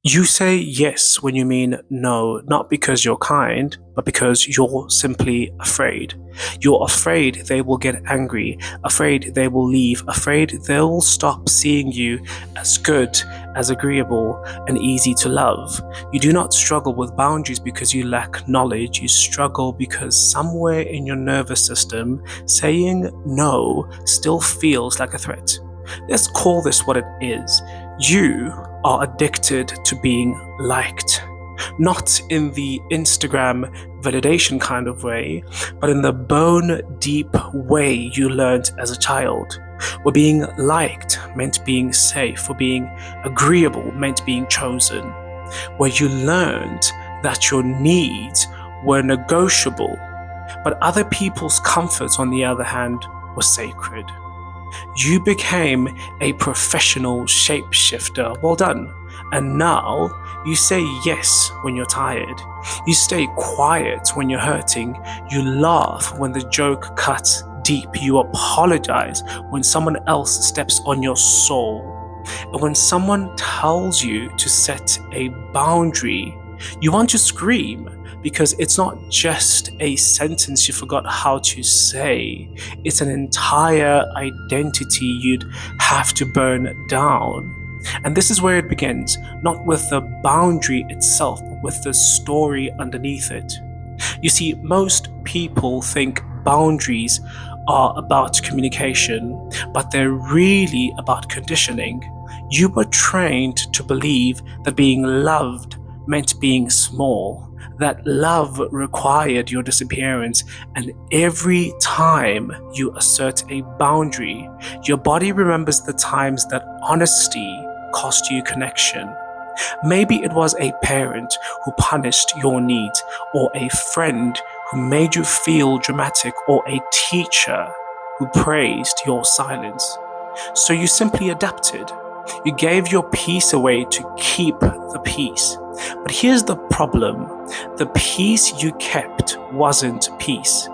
You say yes when you mean no, not because you're kind, but because you're simply afraid. You're afraid they will get angry, afraid they will leave, afraid they'll stop seeing you as good, as agreeable, and easy to love. You do not struggle with boundaries because you lack knowledge. You struggle because somewhere in your nervous system, saying no still feels like a threat. Let's call this what it is. You are addicted to being liked. Not in the Instagram validation kind of way, but in the bone deep way you learned as a child. Where being liked meant being safe, where being agreeable meant being chosen. Where you learned that your needs were negotiable, but other people's comforts, on the other hand, were sacred. You became a professional shapeshifter. Well done. And now you say yes when you're tired. You stay quiet when you're hurting. You laugh when the joke cuts deep. You apologize when someone else steps on your soul. And when someone tells you to set a boundary, you want to scream because it's not just a sentence you forgot how to say, it's an entire identity you'd have to burn down. And this is where it begins, not with the boundary itself, but with the story underneath it. You see, most people think boundaries are about communication, but they're really about conditioning. You were trained to believe that being loved meant being small, that love required your disappearance, and every time you assert a boundary, your body remembers the times that honesty cost you connection. Maybe it was a parent who punished your needs, or a friend who made you feel dramatic, or a teacher who praised your silence. So you simply adapted. You gave your peace away to keep the peace. But here's the problem. The peace you kept wasn't peace.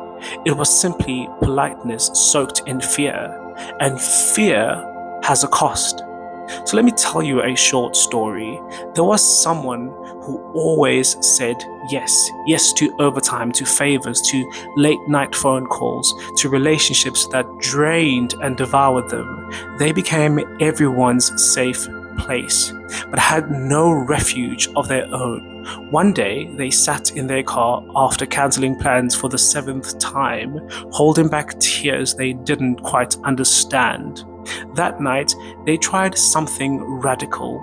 It was simply politeness soaked in fear. And fear has a cost. So let me tell you a short story. There was someone who always said yes. Yes to overtime, to favors, to late night phone calls, to relationships that drained and devoured them. They became everyone's safe place, but had no refuge of their own. One day, they sat in their car after cancelling plans for the 7th time, holding back tears they didn't quite understand. That night, they tried something radical.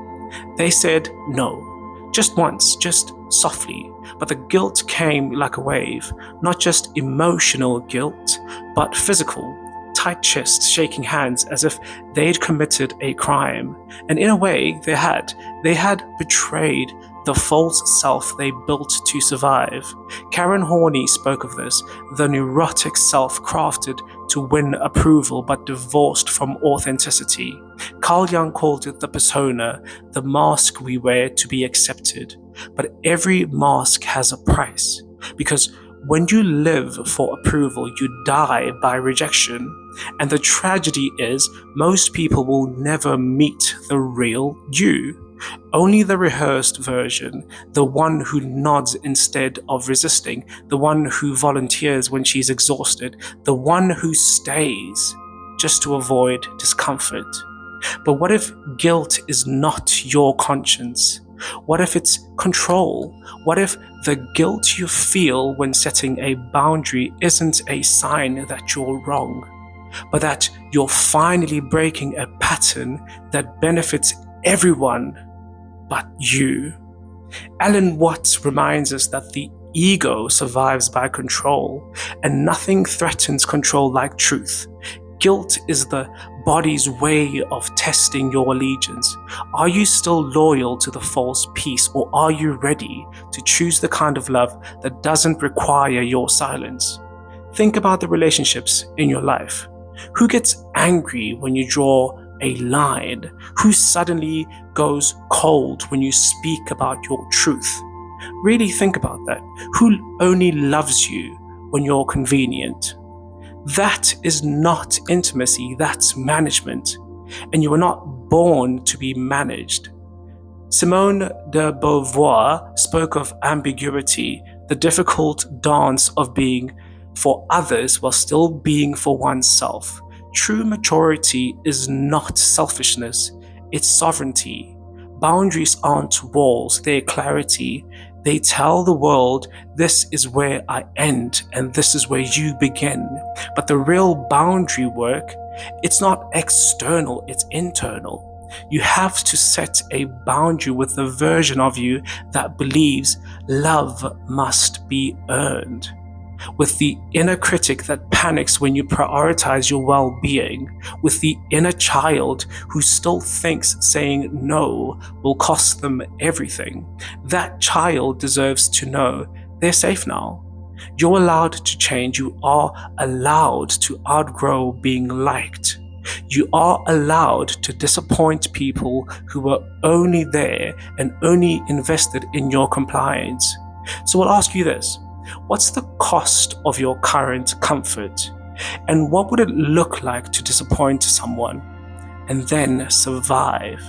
They said no, just once, just softly, but the guilt came like a wave, not just emotional guilt, but physical. Tight chests, shaking hands as if they'd committed a crime. And in a way, they had. They had betrayed the false self they built to survive. Karen Horney spoke of this, the neurotic self crafted to win approval but divorced from authenticity. Carl Jung called it the persona, the mask we wear to be accepted. But every mask has a price, because when you live for approval, you die by rejection. And the tragedy is, most people will never meet the real you. Only the rehearsed version, the one who nods instead of resisting, the one who volunteers when she's exhausted, the one who stays just to avoid discomfort. But what if guilt is not your conscience? What if it's control? What if the guilt you feel when setting a boundary isn't a sign that you're wrong, but that you're finally breaking a pattern that benefits everyone but you? Alan Watts reminds us that the ego survives by control, and nothing threatens control like truth. Guilt is the body's way of testing your allegiance. Are you still loyal to the false peace, or are you ready to choose the kind of love that doesn't require your silence? Think about the relationships in your life. Who gets angry when you draw a line? Who suddenly goes cold when you speak about your truth? Really think about that. Who only loves you when you're convenient? That is not intimacy, that's management. And you were not born to be managed. Simone de Beauvoir spoke of ambiguity, the difficult dance of being for others while still being for oneself. True maturity is not selfishness, it's sovereignty. Boundaries aren't walls, they're clarity. They tell the world, this is where I end and this is where you begin. But the real boundary work, it's not external, it's internal. You have to set a boundary with the version of you that believes love must be earned, with the inner critic that panics when you prioritize your well-being, with the inner child who still thinks saying no will cost them everything. That child deserves to know they're safe now. You're allowed to change. You are allowed to outgrow being liked. You are allowed to disappoint people who were only there and only invested in your compliance. So I'll ask you this. What's the cost of your current comfort? And what would it look like to disappoint someone and then survive?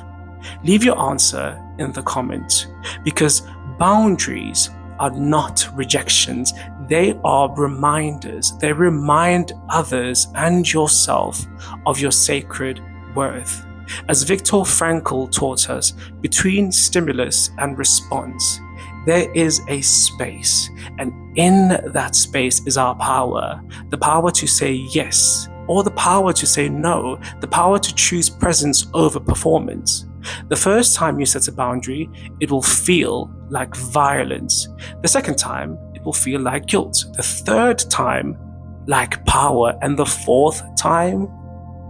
Leave your answer in the comments, because boundaries are not rejections. They are reminders. They remind others and yourself of your sacred worth. As Viktor Frankl taught us, between stimulus and response, there is a space, and in that space is our power. The power to say yes, or the power to say no, the power to choose presence over performance. The first time you set a boundary, it will feel like violence. The second time, it will feel like guilt. The third time, like power. And the fourth time,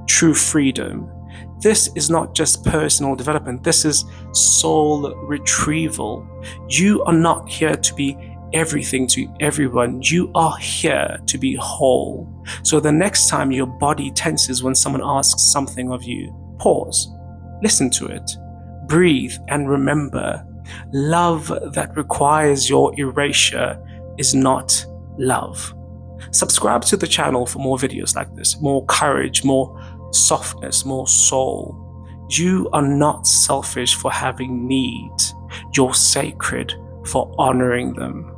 true freedom. This is not just personal development. This is soul retrieval. You are not here to be everything to everyone. You are here to be whole. So the next time your body tenses when someone asks something of you, pause, listen to it, breathe, and remember, love that requires your erasure is not love. Subscribe to the channel for more videos like this, more courage, more softness, more soul. You are not selfish for having needs. You're sacred for honoring them.